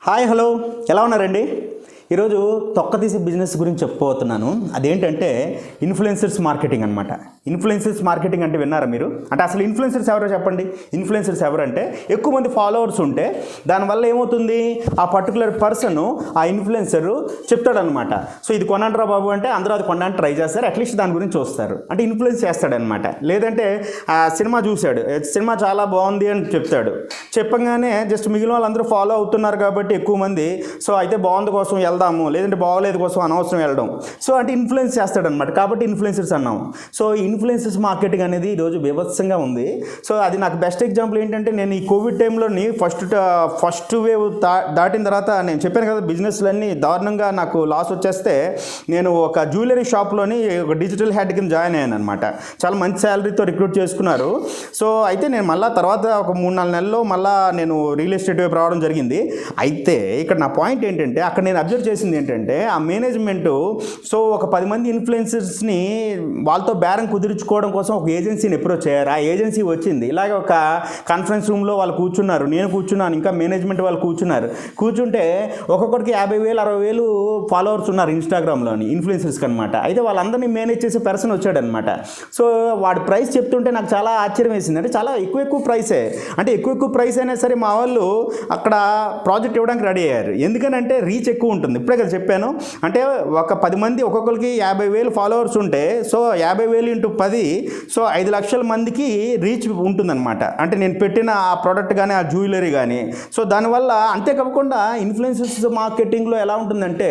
Hi hello ఎలా ఉన్నారండి? ఈరోజు తొక్కతీసి బిజినెస్ గురించి చెప్పబోతున్నాను. అదేంటంటే ఇన్ఫ్లుయెన్సర్స్ మార్కెటింగ్ అనమాట. ఇన్ఫ్లుయెన్సర్స్ మార్కెటింగ్ అంటే విన్నారా మీరు? అంటే అసలు ఇన్ఫ్లుయెన్సర్స్ ఎవరో చెప్పండి. ఇన్ఫ్లుయెన్సర్స్ ఎవరంటే ఎక్కువ మంది ఫాలోవర్స్ ఉంటే దానివల్ల ఏమవుతుంది, ఆ పర్టికులర్ పర్సన్ ఆ ఇన్ఫ్లుయెన్సర్ చెప్తాడనమాట. సో ఇది కొనండిరా బాబు అంటే అందరూ అది కొనడానికి ట్రై చేస్తారు, అట్లీస్ట్ దాని గురించి చూస్తారు, అంటే ఇన్ఫ్లుయెన్స్ చేస్తాడనమాట. లేదంటే ఆ సినిమా చూశాడు, సినిమా చాలా బాగుంది అని చెప్తాడు, చెప్పగానే జస్ట్ మిగిలిన వాళ్ళందరూ ఫాలో అవుతున్నారు కాబట్టి ఎక్కువ మంది సో అయితే బాగుంది కోసం వెళ్దాము, లేదంటే బాగోలేదు కోసం అనవసరం వెళ్ళడం. సో అంటే ఇన్ఫ్లుయెన్స్ చేస్తాడనమాట. కాబట్టి ఇన్ఫ్లుయెన్సర్స్ అన్నాము. సో ఇన్ఫ్లుయెన్సర్స్ మార్కెటింగ్ అనేది ఈరోజు బీభత్సంగా ఉంది. సో అది నాకు బెస్ట్ ఎగ్జాంపుల్ ఏంటంటే, నేను ఈ కోవిడ్ టైంలోని ఫస్ట్ వేవ్ దాటిన తర్వాత నేను చెప్పాను కదా, బిజినెస్లన్నీ దారుణంగా నాకు లాస్ వచ్చేస్తే నేను ఒక జ్యువెలరీ షాప్లోని ఒక డిజిటల్ హెడ్ కింద జాయిన్ అయ్యాను అనమాట. చాలా మంచి శాలరీతో రిక్రూట్ చేసుకున్నారు. సో అయితే నేను మళ్ళీ తర్వాత ఒక 3-4 నెలల్లో మళ్ళీ నేను రియల్ ఎస్టేట్ వైపు రావడం జరిగింది. అయితే ఇక్కడ నా పాయింట్ ఏంటంటే, అక్కడ నేను అబ్జర్వ్ చేసింది ఏంటంటే, ఆ మేనేజ్మెంటు సో ఒక 10 మంది ఇన్ఫ్లుయెన్సర్స్ని వాళ్ళతో బేరం కుదుర్చుకోవడం కోసం ఒక ఏజెన్సీని అప్రోచ్ అయ్యారు. ఆ ఏజెన్సీ వచ్చింది, ఇలాగ ఒక కాన్ఫరెన్స్ రూమ్లో వాళ్ళు కూర్చున్నారు, నేను కూర్చున్నాను, ఇంకా మేనేజ్మెంట్ వాళ్ళు కూర్చుంటే ఒక్కొక్కరికి 50,000 60,000 ఫాలోవర్స్ ఉన్నారు ఇన్స్టాగ్రామ్లోని ఇన్ఫ్లుయెన్సర్స్కి అనమాట. అయితే వాళ్ళందరినీ మేనేజ్ చేసే పర్సన్ వచ్చాడనమాట. సో వాడి ప్రైస్ చెప్తుంటే నాకు చాలా ఆశ్చర్యం వేసింది. అంటే చాలా ఎక్కువ ప్రైసే, అంటే ఎక్కువ ప్రైస్ అయినా సరే మా వాళ్ళు అక్కడ ప్రాజెక్ట్ ఇవ్వడానికి రెడీ అయ్యారు. ఎందుకనంటే రీచ్ ఎక్కువ ఉంటుంది. ఇప్పుడే కదా చెప్పాను, అంటే ఒక 10 మంది ఒక్కొక్కరికి 50,000 ఫాలోవర్స్ ఉంటే సో 50,000 × 10 సో 5 లక్షల మందికి రీచ్ ఉంటుందన్నమాట. అంటే నేను పెట్టిన ఆ ప్రోడక్ట్ కానీ ఆ జ్యువెలరీ కానీ. సో దానివల్ల అంతేకాకుండా ఇన్ఫ్లుయెన్సర్స్ మార్కెటింగ్లో ఎలా ఉంటుందంటే,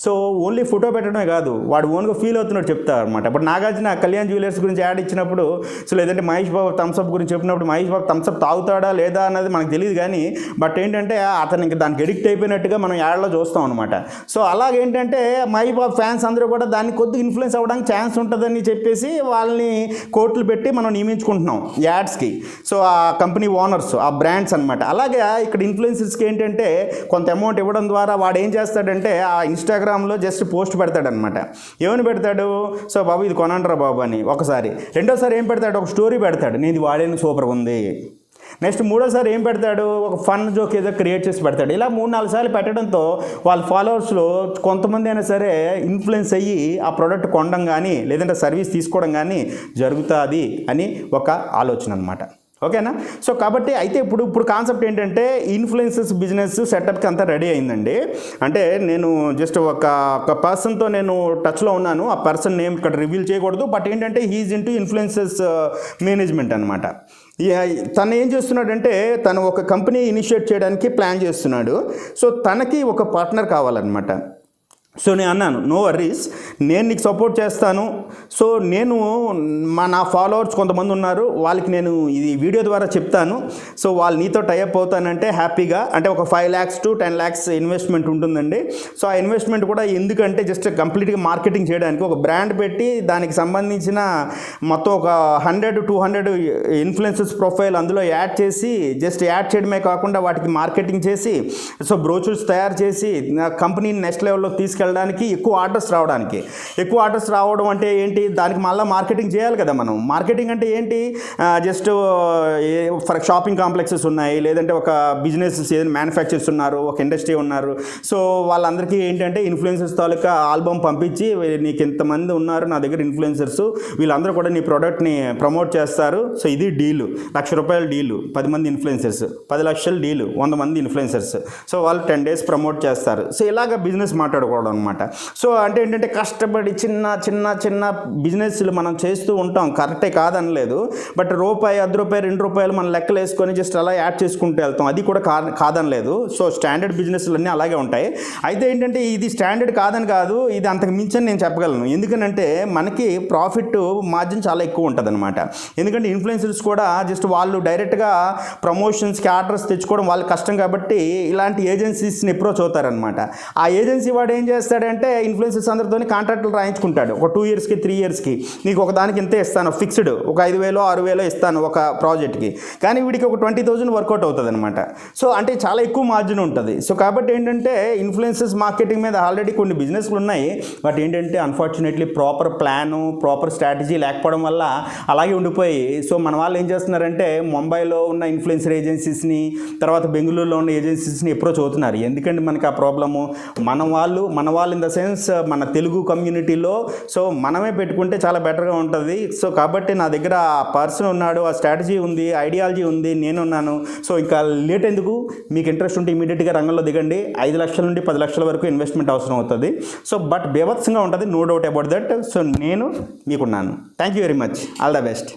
సో ఓన్లీ ఫోటో పెట్టడమే కాదు, వాడు ఓన్గా ఫీల్ అవుతున్నట్టు చెప్తారు అనమాట. ఇప్పుడు నాగార్జున కళ్యాణ్ జ్యువెలర్స్ గురించి యాడ్ ఇచ్చినప్పుడు, సో లేదంటే మహేష్ బాబు థమ్స్అప్ గురించి చెప్పినప్పుడు మహేష్ బాబు థమ్స్అప్ తాగుతాడా లేదా అన్నది మనకు తెలియదు, కానీ బట్ ఏంటంటే అతను ఇంకా దానికి ఎడిక్ట్ అయిపోయినట్టుగా మనం యాడ్లో చూస్తాం అనమాట. సో అలాగేంటంటే మహేష్ బాబు ఫ్యాన్స్ అందరూ కూడా దాన్ని కొద్దిగా ఇన్ఫ్లుయెన్స్ అవ్వడానికి ఛాన్స్ ఉంటుందని చెప్పేసి వాళ్ళని కోట్లు పెట్టి మనం నియమించుకుంటున్నాం యాడ్స్కి. సో ఆ కంపెనీ ఓనర్స్, ఆ బ్రాండ్స్ అనమాట. అలాగే ఇక్కడ ఇన్ఫ్లుయెన్సర్స్కి ఏంటంటే కొంత అమౌంట్ ఇవ్వడం ద్వారా వాడు ఏం చేస్తాడంటే ఆ ఇన్స్టాగ్రామ్లో జస్ట్ పోస్ట్ పెడతాడనమాట. ఏమని పెడతాడు, సో బాబు ఇది కొనండిరా బాబు అని ఒకసారి. రెండోసారి ఏం పెడతాడు, ఒక స్టోరీ పెడతాడు, నేను ఇది వాడేది సూపర్గా ఉంది. నెక్స్ట్ మూడోసారి ఏం పెడతాడు, ఒక ఫన్ జోక్ ఏదో క్రియేట్ చేసి పెడతాడు. ఇలా 3-4 సార్లు పెట్టడంతో వాళ్ళ ఫాలోవర్స్లో కొంతమంది అయినా సరే ఇన్ఫ్లుయెన్స్ అయ్యి ఆ ప్రోడక్ట్ కొనడం కానీ లేదంటే సర్వీస్ తీసుకోవడం కానీ జరుగుతుంది అని ఒక ఆలోచన అనమాట. ఓకేనా? సో కాబట్టి అయితే ఇప్పుడు కాన్సెప్ట్ ఏంటంటే, ఇన్ఫ్లుయెన్సర్స్ బిజినెస్ సెటప్కి అంతా రెడీ అయిందండి. అంటే నేను జస్ట్ ఒక పర్సన్తో నేను టచ్లో ఉన్నాను. ఆ పర్సన్ నేమ్ ఇక్కడ రివీల్ చేయకూడదు, బట్ ఏంటంటే హీఈస్ ఇంటూ ఇన్ఫ్లుయెన్సర్స్ మేనేజ్మెంట్ అనమాట. తను ఏం చేస్తున్నాడంటే, తను ఒక కంపెనీ ఇనిషియేట్ చేయడానికి ప్లాన్ చేస్తున్నాడు. సో తనకి ఒక పార్ట్నర్ కావాలన్నమాట. సో నేను అన్నాను, నో వర్రీస్, నేను నీకు సపోర్ట్ చేస్తాను. సో నేను నా ఫాలోవర్స్ కొంతమంది ఉన్నారు, వాళ్ళకి నేను ఇది వీడియో ద్వారా చెప్తాను. సో వాళ్ళు నీతో టైఅప్ అవుతానంటే హ్యాపీగా, అంటే ఒక 5 lakhs to 10 lakhs ఇన్వెస్ట్మెంట్ ఉంటుందండి. సో ఆ ఇన్వెస్ట్మెంట్ కూడా ఎందుకంటే జస్ట్ కంప్లీట్గా మార్కెటింగ్ చేయడానికి ఒక బ్రాండ్ పెట్టి దానికి సంబంధించిన మొత్తం ఒక 100-200 ఇన్ఫ్లుయెన్సర్స్ ప్రొఫైల్ అందులో యాడ్ చేసి, జస్ట్ యాడ్ చేయడమే కాకుండా వాటికి మార్కెటింగ్ చేసి, సో బ్రోచర్స్ తయారు చేసి కంపెనీని నెక్స్ట్ లెవెల్లో తీసుకెళ్ళడానికి, ఎక్కువ ఆర్డర్స్ రావడం అంటే ఏంటి, దానికి మళ్ళీ మార్కెటింగ్ చేయాలి కదా మనం. మార్కెటింగ్ అంటే ఏంటి, జస్ట్ ఫర్ షాపింగ్ కాంప్లెక్సెస్ ఉన్నాయి, లేదంటే ఒక బిజినెస్ ఏదైనా మ్యానుఫ్యాక్చర్స్ ఉన్నారు, ఒక ఇండస్ట్రీ ఉన్నారు. సో వాళ్ళందరికీ ఏంటంటే ఇన్ఫ్లుయెన్సర్స్ తాలూకా ఆల్బమ్ పంపించి, నీకు ఎంతమంది ఉన్నారు నా దగ్గర ఇన్ఫ్లుయెన్సర్స్, వీళ్ళందరూ కూడా నీ ప్రోడక్ట్ని ప్రమోట్ చేస్తారు. సో ఇది డీలు, ₹1,00,000 డీలు, 10 మంది ఇన్ఫ్లుయెన్సర్స్, 10 లక్షల డీలు, 100 మంది ఇన్ఫ్లుయెన్సర్స్. సో వాళ్ళు 10 days ప్రమోట్ చేస్తారు. సో ఇలాగ బిజినెస్ మాట్లాడుకోవడం అనమాట. సో అంటే ఏంటంటే కష్టపడి చిన్న బిజినెస్లు మనం చేస్తూ ఉంటాం, కరెక్టే కాదనలేదు, బట్ రూపాయి, ₹10, ₹2 మనం లెక్కలు వేసుకొని జస్ట్ అలా యాడ్ చేసుకుంటూ వెళ్తాం, అది కూడా కాదనలేదు. సో స్టాండర్డ్ బిజినెస్లు అన్నీ అలాగే ఉంటాయి. అయితే ఏంటంటే ఇది స్టాండర్డ్ కాదని కాదు, ఇది అంతకు మించని నేను చెప్పగలను. ఎందుకంటే మనకి ప్రాఫిట్ మార్జిన్ చాలా ఎక్కువ ఉంటుంది అనమాట. ఎందుకంటే ఇన్ఫ్లుయెన్సర్స్ కూడా జస్ట్ వాళ్ళు డైరెక్ట్గా ప్రమోషన్స్కి ఆర్డర్స్ తెచ్చుకోవడం వాళ్ళకి కష్టం కాబట్టి ఇలాంటి ఏజెన్సీస్ని అప్రోచ్ అవుతారనమాట. ఆ ఏజెన్సీ వాడు ఏం చేస్తారు, చేస్తాడంటే ఇన్ఫ్లుయెన్సర్స్ అందరితో కాంట్రాక్టులు రాయించుకుంటాడు. ఒక 2 ఇయర్స్కి 3 ఇయర్స్కి నీకు ఒక దానికి ఇంతే ఇస్తాను, ఫిక్స్డ్ ఒక 5,000 6,000 ఇస్తాను ఒక ప్రాజెక్ట్కి. కానీ వీడికి ఒక 20,000 వర్కౌట్ అవుతుంది అనమాట. సో అంటే చాలా ఎక్కువ మార్జిన్ ఉంటుంది. సో కాబట్టి ఏంటంటే ఇన్ఫ్లుయెన్సర్స్ మార్కెటింగ్ మీద ఆల్రెడీ కొన్ని బిజినెస్లు ఉన్నాయి. బట్ ఏంటంటే unfortunately proper plan, proper strategy లేకపోవడం వల్ల అలాగే ఉండిపోయి, సో మన వాళ్ళు ఏం చేస్తున్నారంటే ముంబైలో ఉన్న ఇన్ఫ్లుయెన్సర్ ఏజెన్సీస్ని, తర్వాత బెంగళూరులో ఉన్న ఏజెన్సీస్ని అప్రోచ్ అవుతున్నారు. ఎందుకంటే మనకి ఆ ప్రాబ్లము మన వాళ్ళు ఇన్ ద సెన్స్ మన తెలుగు కమ్యూనిటీలో సో మనమే పెట్టుకుంటే చాలా బెటర్గా ఉంటుంది. సో కాబట్టి నా దగ్గర ఆ పర్సన్ ఉన్నాడు, ఆ స్ట్రాటజీ ఉంది, ఐడియాలజీ ఉంది, నేనున్నాను. సో ఇంకా లేట్ ఎందుకు, మీకు ఇంట్రెస్ట్ ఉంటే ఇమీడియట్గా రంగంలో దిగండి. 5 లక్షల నుండి 10 లక్షల వరకు ఇన్వెస్ట్మెంట్ అవసరం అవుతుంది. సో బట్ బేభత్సంగా ఉంటుంది, no doubt about that. So నేను మీకున్నాను. Thank you very much. All the best.